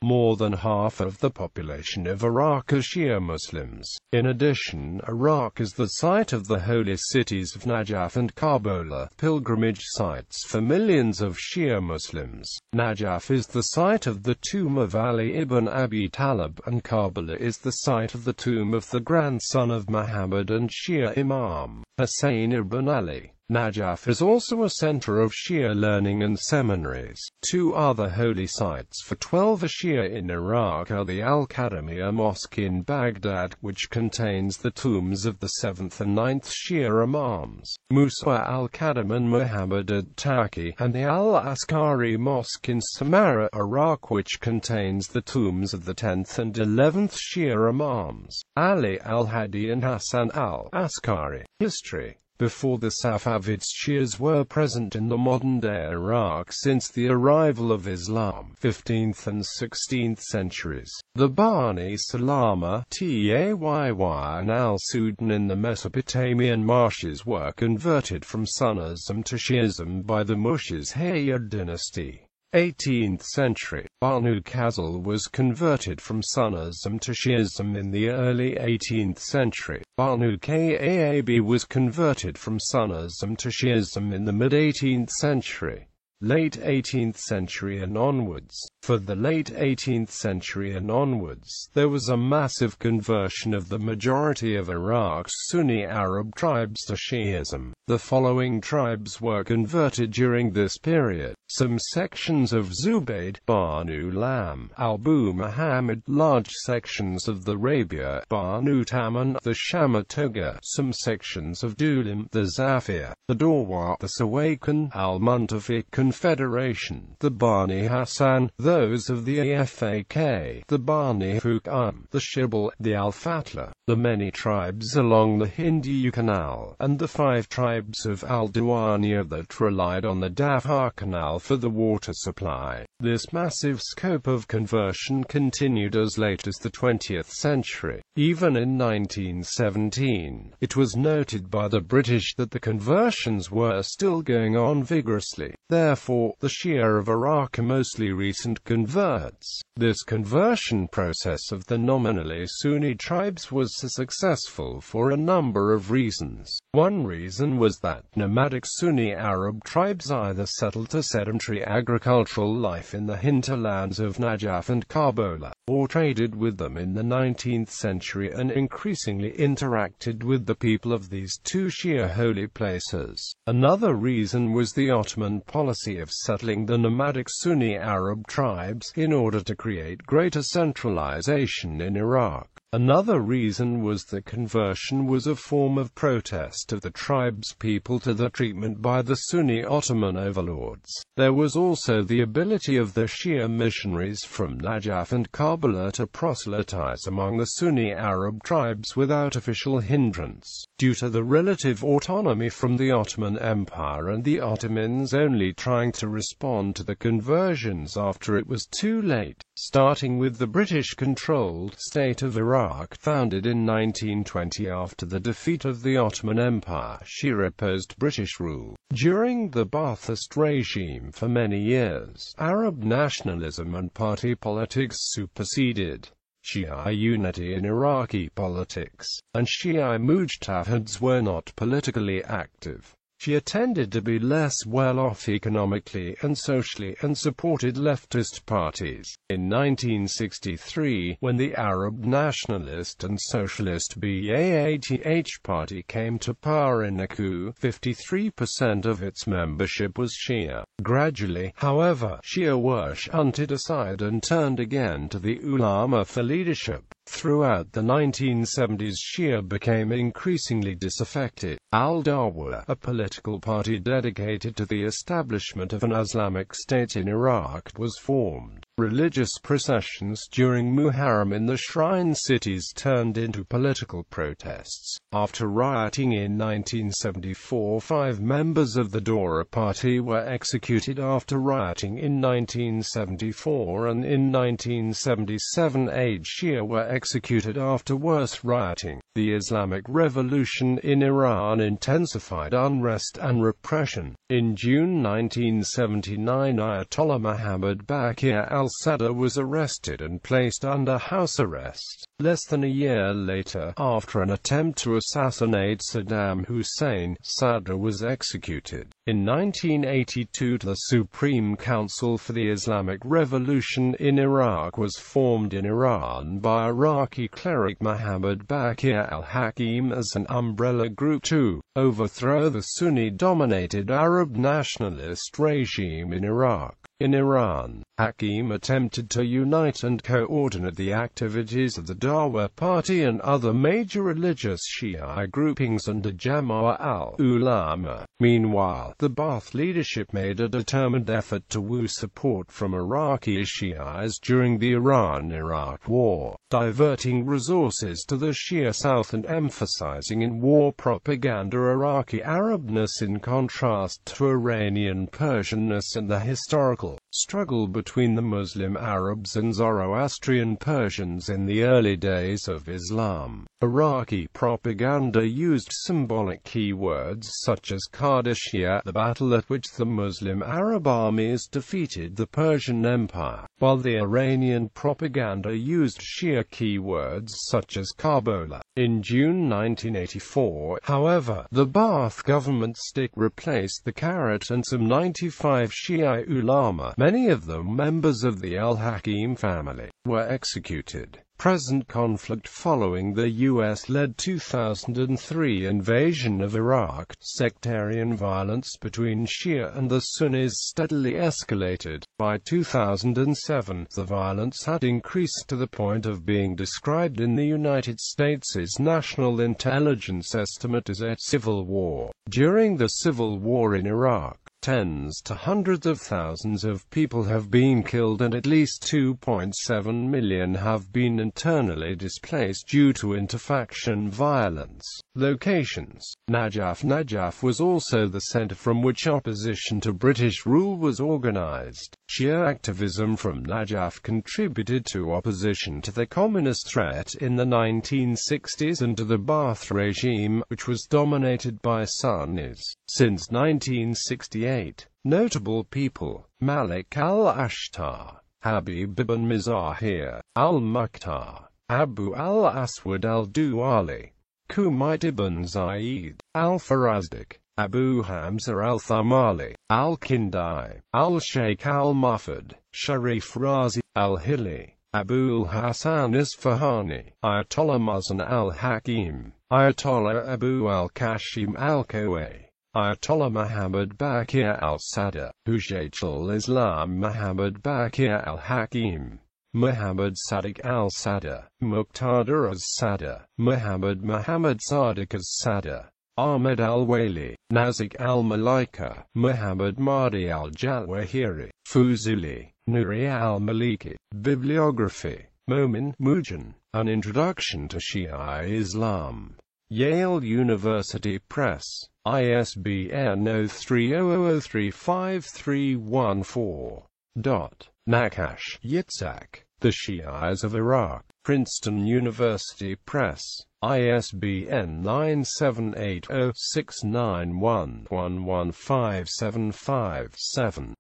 More than half of the population of Iraq are Shia Muslims. In addition, Iraq is the site of the holy cities of Najaf and Karbala, pilgrimage sites for millions of Shia Muslims. Najaf is the site of the tomb of Ali ibn Abi Talib, and Karbala is the site of the tomb of the grandson of Muhammad and Shia Imam Hussein ibn Ali. Najaf is also a center of Shia learning and seminaries. Two other holy sites for 12 Shia in Iraq are the Al-Qadamiyya Mosque in Baghdad, which contains the tombs of the 7th and 9th Shia Imams, Musa al-Qadam and Muhammad at-Taqi, and the Al-Askari Mosque in Samarra, Iraq, which contains the tombs of the 10th and 11th Shia Imams, Ali al-Hadi and Hassan al-Askari. History. Before the Safavids, Shias were present in the modern-day Iraq since the arrival of Islam, 15th and 16th centuries. The Bani Salama, Tayy and al-Sudan in the Mesopotamian marshes were converted from Sunnism to Shiism by the Mushayhid dynasty. 18th century. Banu Khazal was converted from Sunnism to Shiism in the early 18th century. Banu Ka'ab was converted from Sunnism to Shiism in the mid-18th century. Late 18th century and onwards. For the late 18th century and onwards, there was a massive conversion of the majority of Iraq's Sunni Arab tribes to Shi'ism. The following tribes were converted during this period: some sections of Zubayd, Banu Lam, Abu Muhammad, large sections of the Rabia, Banu Taman, the Shamatoga, some sections of Dulim, the Zafir, the Dawah, the Sawakan, Al-Muntafiq Confederation, the Bani Hassan, those of the Afak, the Bani Fuqam, the Shibal, the Al-Fatla, the many tribes along the Hindu Canal, and the 5 tribes of Al-Diwaniyah that relied on the Dhafar Canal for the water supply. This massive scope of conversion continued as late as the 20th century. Even in 1917, it was noted by the British that the conversions were still going on vigorously. Therefore, the Shia of Iraq are mostly recent converts. This conversion process of the nominally Sunni tribes was successful for a number of reasons. One reason was that nomadic Sunni Arab tribes either settled a sedentary agricultural life in the hinterlands of Najaf and Karbala, or traded with them in the 19th century and increasingly interacted with the people of these two Shia holy places. Another reason was the Ottoman policy of settling the nomadic Sunni Arab tribes in order to create greater centralization in Iraq. Another reason was that conversion was a form of protest of the tribe's people to the treatment by the Sunni Ottoman overlords. There was also the ability of the Shia missionaries from Najaf and Karbala to proselytize among the Sunni Arab tribes without official hindrance, due to the relative autonomy from the Ottoman Empire and the Ottomans only trying to respond to the conversions after it was too late. Starting with the British-controlled state of Iraq, founded in 1920 after the defeat of the Ottoman Empire, Shia opposed British rule. During the Ba'athist regime for many years, Arab nationalism and party politics superseded Shia unity in Iraqi politics, and Shia mujtahids were not politically active. Shia tended to be less well-off economically and socially and supported leftist parties. In 1963, when the Arab Nationalist and Socialist Ba'ath Party came to power in a coup, 53% of its membership was Shia. Gradually, however, Shia were shunted aside and turned again to the ulama for leadership. Throughout the 1970s, Shia became increasingly disaffected. Al-Dawa, a political party dedicated to the establishment of an Islamic state in Iraq, was formed. Religious processions during Muharram in the shrine cities turned into political protests. After rioting in 1974, 5 members of the Dawah party were executed after rioting in 1974, and in 1977 8 Shia were executed after worse rioting. The Islamic Revolution in Iran intensified unrest and repression. In June 1979, Ayatollah Muhammad Baqir al-Sadr was arrested and placed under house arrest. Less than a year later, after an attempt to assassinate Saddam Hussein, Sadr was executed. In 1982, the Supreme Council for the Islamic Revolution in Iraq was formed in Iran by Iraqi cleric Muhammad Baqir al-Hakim as an umbrella group to overthrow the Sunni-dominated Arab nationalist regime in Iraq. In Iran, Hakim attempted to unite and coordinate the activities of the Dawa Party and other major religious Shia groupings under Jama'ah al-Ulama. Meanwhile, the Ba'ath leadership made a determined effort to woo support from Iraqi Shias during the Iran-Iraq War, diverting resources to the Shia South and emphasizing in war propaganda Iraqi Arabness in contrast to Iranian Persianness and the historical struggle between the Muslim Arabs and Zoroastrian Persians in the early days of Islam. Iraqi propaganda used symbolic keywords such as Qadisiyah, the battle at which the Muslim Arab armies defeated the Persian Empire, while the Iranian propaganda used Shia keywords such as Karbala. In June 1984, however, the Ba'ath government stick replaced the carrot and some 95 Shia ulama, many of them members of the al-Hakim family, were executed. Present conflict following the US-led 2003 invasion of Iraq, sectarian violence between Shia and the Sunnis steadily escalated. By 2007, the violence had increased to the point of being described in the United States' National Intelligence Estimate as a civil war. During the civil war in Iraq, tens to hundreds of thousands of people have been killed and at least 2.7 million have been internally displaced due to interfaction violence. Locations: Najaf. Najaf was also the center from which opposition to British rule was organized. Shia activism from Najaf contributed to opposition to the communist threat in the 1960s and to the Ba'ath regime, which was dominated by Sunnis. Since 1968, notable people: Malik al-Ashtar, Habib ibn Mizahir, al-Mukhtar, Abu al-Aswad al-Duwali, Kumayt ibn Zayd, al-Farazdak, Abu Hamza al-Thamali, al-Kindai, al-Sheikh al-Mufid, Sharif Razi, al-Hili, Abu al-Hasan Isfahani, Ayatollah Muhsin al-Hakim, Ayatollah Abu al-Kashim al-Kawai, Ayatollah Muhammad Baqir al-Sadr, Hujjat al-Islam Muhammad Baqir al-Hakim, Muhammad Sadiq al-Sadr, Muqtada al-Sadr, Muhammad Sadiq al-Sadr, Ahmad al-Wali, Nazik al-Malaika, Muhammad Mahdi al-Jalwahiri, Fuzuli, Nuri al-Maliki. Bibliography: Momin Mujan, An Introduction to Shia Islam. Yale University Press. ISBN 0300035314. Nakash, Yitzhak, The Shias of Iraq. Princeton University Press. ISBN 9780691115757.